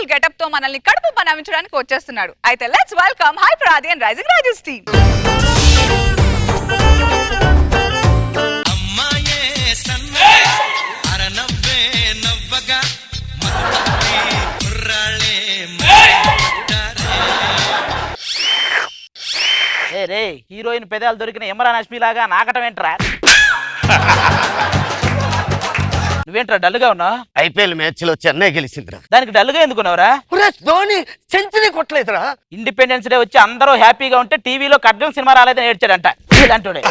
Colourful getup తో మనల్ని కడుపు పనామించడానికి వచ్చేస్తున్నాడు. అయితే let's welcome hyper and rising రాజెస్ టీమ్. రే హీరోయిన్ పెదాలు దొరికిన ఇమ్రాన్ హష్మీ లాగా నాకటం ఏంట్రా? నువ్వేంట్రా డల్గా ఉన్నావు? ఐపీఎల్ మ్యాచ్ లో చెన్నై గెలిచిందిరా. దానికి డల్గా ఎందుకున్నావురా? ధోని సెంచరీ కొట్టలేదురా. ఇండిపెండెన్స్ డే వచ్చి అందరూ హ్యాపీగా ఉంటే టీవీలో ఖడ్గం సినిమా రాలేదని ఏడ్చాడంట ఇలాంటి.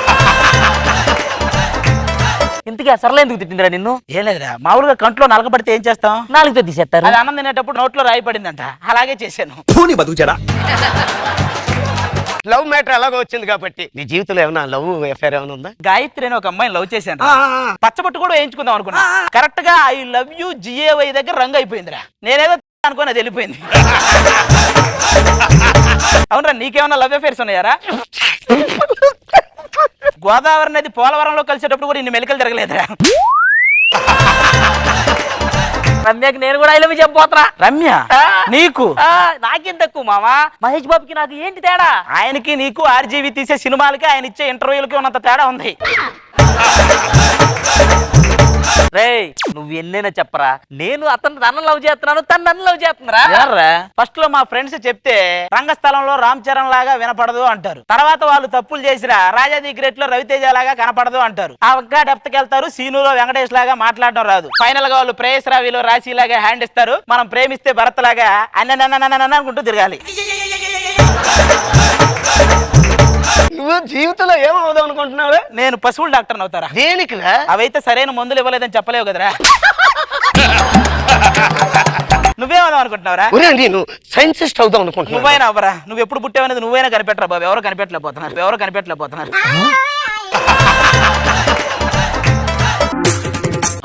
ఇంతకీ అసలు ఎందుకు తిట్టిందిరా నిన్ను? ఏం లేదురా, మామూలుగా కంట్లో నలకబడితే ఏం చేస్తాం? నాలుగుతో తీసేస్తారు. అది అన్నం తినేటప్పుడు నోట్లో రాయి పడిందంట, అలాగే చేశాను. లవ్ మ్యాటర్ అలాగే వచ్చింది కాబట్టి నీ జీవితంలో ఏమైనా లవ్ అఫేర్ ఏమైనా ఉందా? గాయత్రి అని ఒక అమ్మాయిని లవ్ చేశాను. పచ్చబట్టు కూడా వేయించుకుందాం అనుకున్నా. కరెక్ట్ గా ఐ లవ్ యూ జిఏవై దగ్గర రంగు అయిపోయిందిరా. నేనేదో అనుకోని అది వెళ్ళిపోయింది. అవునరా, నీకేమన్నా లవ్ అఫేర్స్ ఉన్నాయారా? గోదావరి నది పోలవరంలో కలిసేటప్పుడు కూడా ఇన్ని మెలికలు జరగలేదురా. రమ్యకి నేను కూడా ఐ లవ్ యూ చెప్పబోతున్నా. రమ్య నీకు? నాకేం తక్కువ మామా, మహేష్ బాబుకి నాకు ఏంటి తేడా? ఆయనకి నీకు ఆర్జీవి తీసే సినిమాలకి ఆయన ఇచ్చే ఇంటర్వ్యూలకి ఉన్నంత తేడా ఉంది. రేయ్ నువ్వు ఎన్నైనా చెప్పరా, నేను తన లవ్ చేస్తున్నాను, తను నన్ను లవ్ చేస్తున్నారా? ఫస్ట్ లో మా ఫ్రెండ్స్ చెప్తే రంగస్థలంలో రామ్ చరణ్ లాగా వినపడదు అంటారు. తర్వాత వాళ్ళు తప్పులు చేసిరా రాజా ది గ్రేట్ లో రవితేజ లాగా కనపడదు అంటారు. ఆ ఇంకా డెప్త్ కెళ్తారు, సీనులో వెంకటేష్ లాగా మాట్లాడడం రాదు. ఫైనల్ గా వాళ్ళు ప్రేయస్ రావిలో రాశి లాగా హ్యాండ్ ఇస్తారు. మనం ప్రేమిస్తే భరత్ లాగా అన్న అనుకుంటూ తిరగాలి. నువ్వు జీవితంలో ఏమవుదాం అనుకుంటున్నావు? నేను పశువుల డాక్టర్ అవుతారా? దేనికి? అవైతే సరైన మందులు ఇవ్వలేదని చెప్పలేవు కదరా. నువ్వేమవుదాం అనుకుంటున్నావురా? నేను సైంటిస్ట్ అవుదాం అనుకుంటున్నా. నువ్వైనా అవ్వరా, నువ్వు ఎప్పుడు పుట్టావనేది నువ్వైనా కనిపెట్టరా బాబు. ఎవరు కనిపెట్టలేకపోతున్నారు.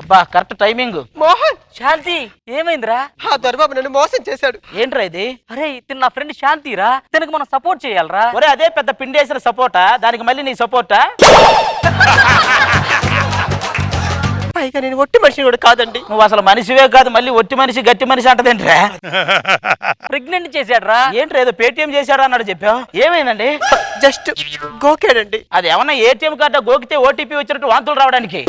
అబ్బా కరెక్ట్ టైమింగ్. మోహన్, శాంతి ఏమైందిరా? ఆ దొరబాబు నన్ను మోసం చేశాడు. ఏంట్రా ఇది? అరే ఇతను నా ఫ్రెండ్ శాంతిరా, తనకు మనం సపోర్ట్ చేయాలరా. ఒరే అదే పెద్ద పిండేసిన సపోర్టా, దానికి మళ్ళీ నీ సపోర్టా? పైగా నేను ఒట్టి మనిషిని కూడా కాదండి. నువ్వు అసలు మనిషివే కాదు, మళ్ళీ ఒట్టి మనిషి గట్టి మనిషి అంటదేంట్రా? ప్రెగ్నెంట్ చేశాడ్రా. ఏంట్రా ఏదో పేటిఎం చేశాడు అన్నాడు చెప్పావు, ఏమైందండి? జస్ట్ గోకాడండి. అది ఏమన్నా ఏటీఎం కార్డు గోకితే ఓటీపీ వచ్చినట్టు వాంతులు రావడానికి.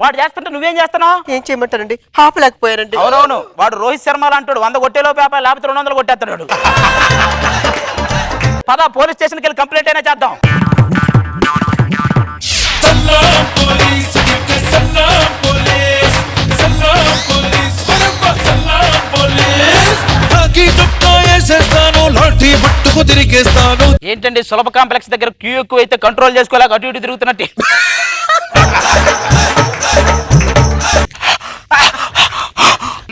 వాడు చేస్తుంటే నువ్వేం చేస్తున్నావు? ఏం చేయమంటారండి, ఆపలేకపోయారండి. అవునవును, వాడు రోహిత్ శర్మ అంటాడు, 100 కొట్టేలో పేపర్ లేకపోతే 200 కొట్టేస్తాడు. పద పోలీస్ స్టేషన్కి వెళ్ళి కంప్లైంట్ అయినా చేద్దాం. ఏంటండి సులభ కాంప్లెక్స్ దగ్గర క్యూ ఎక్కువ అయితే కంట్రోల్ చేసుకోలేక అటు ఇటు తిరుగుతున్నట్టు.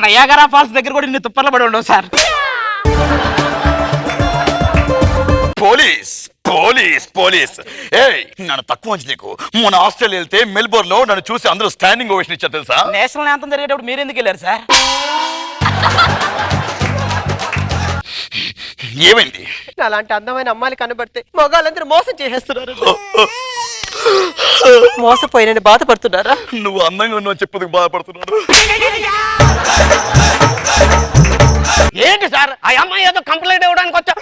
నయాగరా ఫాల్స్ దగ్గర కూడా ఇన్ని తుప్పర్లు పడి ఉండవు సార్. పోలీస్ పోలీస్ పోలీస్ ఏయ్ నన్ను తక్కువ మంచి నీకు. మొన్న ఆస్ట్రేలియా వెళ్తే మెల్బోర్న్ లో నన్ను చూసి అందరూ స్టాండింగ్ ఓవేషన్ ఇచ్చారు తెలుసా? నేషనల్ యాంథమ్ జరిగేటప్పుడు మీరు ఎందుకు వెళ్ళారు సార్? ఏమైంది? అలాంటి అందమైన అమ్మాయిలు కనబడితే మగాళ్ళందరూ మోసం చేసేస్తున్నారు. మోసపోయినని బాధపడుతున్నారా? నువ్వు అందంగా ఉన్నావు చెప్పేందుకు బాధపడుతున్నాడు. ఏంటి సార్, ఆ అమ్మాయి ఏదో కంప్లైంట్ ఇవ్వడానికి వచ్చా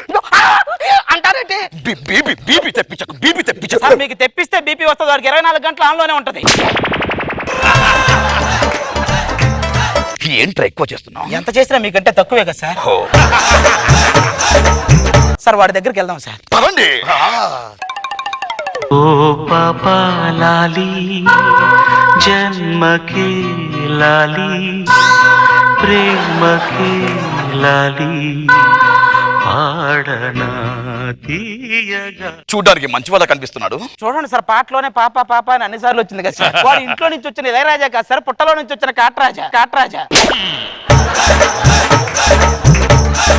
అంటారంటే? బీపీ తెప్పించకు. సార్ మీకు తెప్పిస్తే బీపీ వస్తుంది, వాడికి 24 గంటలు ఆన్లోనే ఉంటది. ఏంట్రా ఎక్కువ చేస్తున్నావు? ఎంత చేసినా మీకంటే తక్కువే కదా సార్. సార్ వాడి దగ్గరికి వెళ్దాం సార్. పదండి. ఓ పాపా లాలి జన్మకి లాలి ప్రేమకి లాలి పాడనా తీయగా. చూడడానికి మంచి వాళ్ళ కనిపిస్తున్నాడు. చూడండి సార్, పాటలోనే పాప పాప అని అన్నిసార్లు వచ్చింది కదా సార్. వాడు ఇంట్లో నుంచి వచ్చిన ఇళయరాజా కాదు సార్, పుట్టలో నుంచి వచ్చిన కాట్రాజా.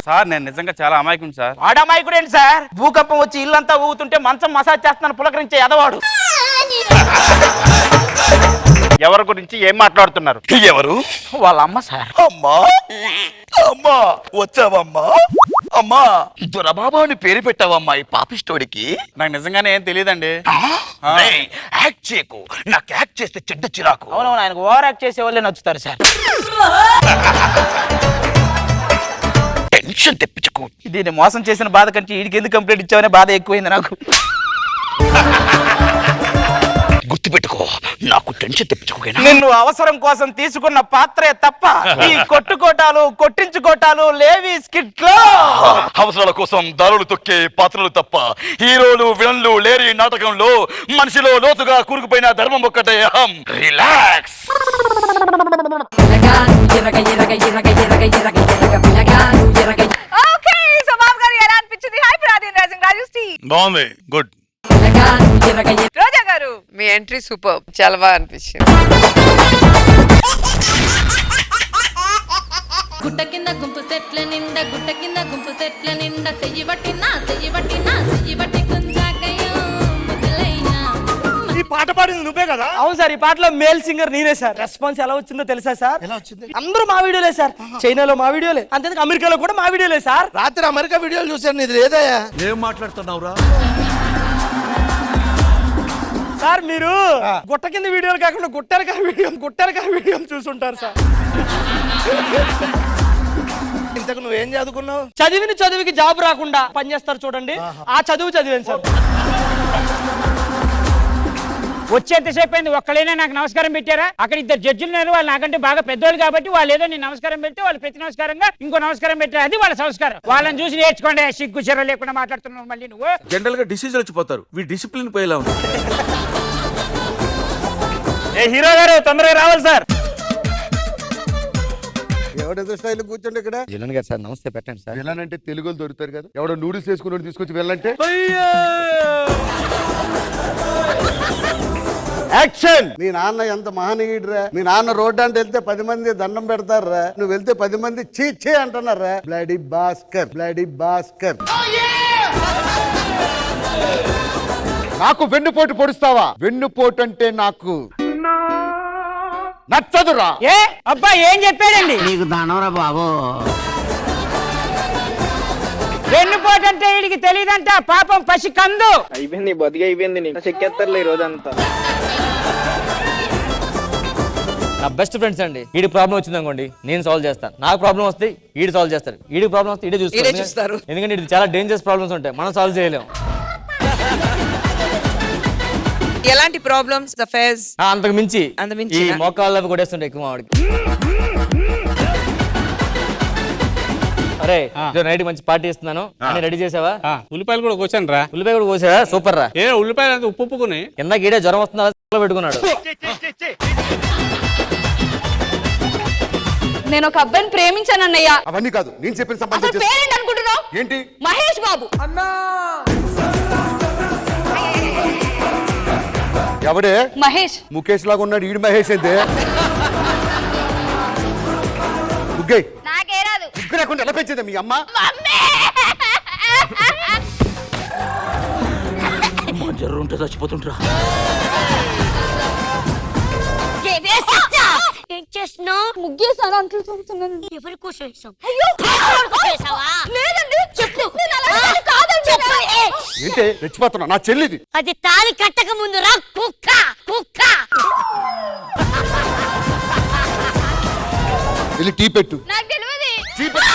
సార్ నేను నిజంగా చాలా అమాయకుడు సార్. వాడు అమాయకుడు ఏంటి సార్? భూకంపం వచ్చి ఇల్లంతా ఊగుతుంటే మంచం మసాజ్ చేస్తున్నాను పులకరించే ఎదవాడు. ఎవరి గురించి ఏం మాట్లాడుతున్నారు? ఎవరు? వాళ్ళ అమ్మ సార్. అమ్మా అమ్మా వచ్చావమ్మా. అమ్మా దొరబాబాని పేరు పెట్టావమ్మా ఈ పాపిస్టోడికి. నాకు నిజంగానే ఏం తెలియదండి. యాక్ట్ చేయకు, నాకు యాక్ట్ చేస్తే చెడ్డ చిరాకు. అవునవును, ఆయనకు ఓవర్ యాక్ట్ చేసే వాళ్ళే నచ్చుతారు సార్. టెన్షన్ తెప్పించకు. దీన్ని మోసం చేసిన బాధ కంటే వీడికి ఎందుకు కంప్లైంట్ ఇచ్చావనే బాధ ఎక్కువైంది నాకు. గుర్తుపెట్టుకో, నాకు టెన్షన్ తెప్పించుకోకేనా. నిన్ను అవసరం కోసం తీసుకున్న పాత్రే తప్ప ఈ కొట్టుకోటాలు కొట్టించుకోటాలు లేవి స్కిట్ లో. అవసరాల కోసం దారులు తొక్కే పాత్రలు తప్ప హీరోలు విలన్లు లేరి నాటకంలో మనిషిలో లోతుగా కూరుకుపోయిన ధర్మం ఒక్కటే అహం. రిలాక్స్. ఓకే సో బాబు గారు ఎలా అనిపించింది హై ప్రాదీన్ రాజు టీ? బాగుంది, గుడ్. రోజా గారు మీ ఎంట్రీ సూపర్, చాలా బాగా అనిపించింది. గుట్ట కింద గుంపు సెట్ల నిండా గుట్ట కింద గుంపు సెట్ల నిండా చెయ్యి పట్టినా కుంజాకయ్యో మొదలైనా. ఈ పాట పాడింది నువ్వే కదా? అవును సార్, ఈ పాటలో మేల్ సింగర్ నేనే సార్. రెస్పాన్స్ ఎలా వచ్చిందో తెలుసా సార్? ఎలా వచ్చింది? అందరూ మా వీడియోలే సార్. చైనాలో మా వీడియోలే, అంతేందుకు అమెరికాలో కూడా మా వీడియోలే సార్. రాత్రి అమెరికా వీడియోలు చూసాను, ఇది లేదయ్యా. ఏం మాట్లాడుతున్నావురా? సార్ మీరు గుట్ట కింద వీడియోలు కాకుండా గుట్టెరక వీడియోలు చూసుంటారు సార్. ఇంతకు నువ్వేం చదువుకున్నావు? చదివికి జాబ్ రాకుండా పని చేస్తారు చూడండి, ఆ చదివాను సార్. వచ్చేంతసేపు అయింది, ఒక్కళ్ళైనా నాకు నమస్కారం పెట్టారా? అక్కడ ఇద్దరు జడ్జిలు ఉన్నారు, వాళ్ళు నాకంటే బాగా పెద్దోళ్ళు కాబట్టి వాళ్ళు ఏదో నేను నమస్కారం పెడితే వాళ్ళు ప్రతి నమస్కారంగా ఇంకో నమస్కారం పెట్టారు. అది వాళ్ళ సంస్కారం. వాళ్ళని చూసి నేర్చుకోండి. సిగ్గు చెర లేకుండా మాట్లాడుతున్నావు మళ్ళీ నువ్వు. జనరల్ గా డిసీజులు వచ్చిపోతారు, వీ డిసిప్లిన్ పోయేలా ఉంది. ఏ హీరో గారు తొందరగా రావాలి సార్. ఎవడేదో స్టైల్ కూర్చోండి ఇక్కడ. విలన్ గారు సార్ నమస్తే పెట్టండి సార్. విలన్ అంటే తెలుగులో దొరుకుతారు కదా, ఎవడో నూడిల్స్ వేసుకుని తీసుకొచ్చి వెళ్ళంటే యాక్షన్. మీ నాన్న ఎంత మహనీయుడురా. మీ నాన్న రోడ్డు అంటే వెళ్తే 10 మంది దండం పెడతారా, నువ్వు వెళ్తే 10 మంది చీ చీ అంటున్నారా. బ్లడీ భాస్కర్. నాకు వెన్నుపోటు పొడుస్తావా? వెన్నుపోటు అంటే నాకు నచ్చదురా. ఏ అబ్బా ఏం చెప్పాడండి? నీకు దానవరా బాబు. వెన్నుపోటంటే వీడికి తెలియదంట, పాపం పసి కందు. అయిపోయింది బతికి అయిపోయింది, నీకు చెక్కేస్తారులే ఈ రోజంతా. నా బెస్ట్ ఫ్రెండ్స్ అండి. వీడి ప్రాబ్లం వచ్చింది అనుకోండి, నేను సాల్వ్ చేస్తాను. నాకు ప్రాబ్లం వస్తే వీడి సాల్వ్ చేస్తారు, వీడి ప్రాబ్లం వస్తే వీడే చూస్తారు. ఎందుకంటే ఇది చాలా డేంజరస్ ప్రాబ్లమ్స్ ఉంటాయి, మనం సాల్వ్ చేయలేము. ఎలాంటి ప్రాబ్లమ్స్ అఫైర్స్? అంతకు మించి ఈ మోకాళ్ళు అవి కొట్టేస్తుంటాయి ఎక్కువ వాడికి. అరే నైట్ మంచి పార్టీ ఇస్తున్నాను, అన్ని రెడీ చేసావా? ఉల్లిపాయలు కూడా కోసాను రా. ఉల్లిపాయ కూడా కోసావా? సూపర్ రా. ఏ ఉల్లిపాయలు ఉప్పుకుని కింద గీడే జ్వరం వస్తుందా పెట్టుకున్నాడు. నేను ఒక అబ్బాయిని ప్రేమించాను అన్నయ్య. అవన్నీ కాదు, నేను చెప్పిన సంబంధం పేరేంటి అనుకుంటున్నావు? ఏంటి? మహేష్ బాబు. ఎవడే? మహేష్. ముఖేష్ లాగా ఉన్నాడు ఈడు. మహేష్ అయితే ముగ్గే నాకే రాదు. ముగ్గు లేకుండా ఎలా పెంచింది మీ అమ్మ? జర్రు ఉంటే చచ్చిపోతుంటరా. ఏం చేస్తున్నావు? ముగ్గేసాను, అంట్లు తోముతున్నాను. ఎవరి కోసం వేసావు? లేదండి చెప్పు. ఏంటే రెచ్చిపోతున్నా? నా చెల్లిది. అది తాళి కట్టక ముందు రా కుక్క. వెళ్ళి టీ పెట్టు. నాకు తెలియదు. టీ పెట్టు.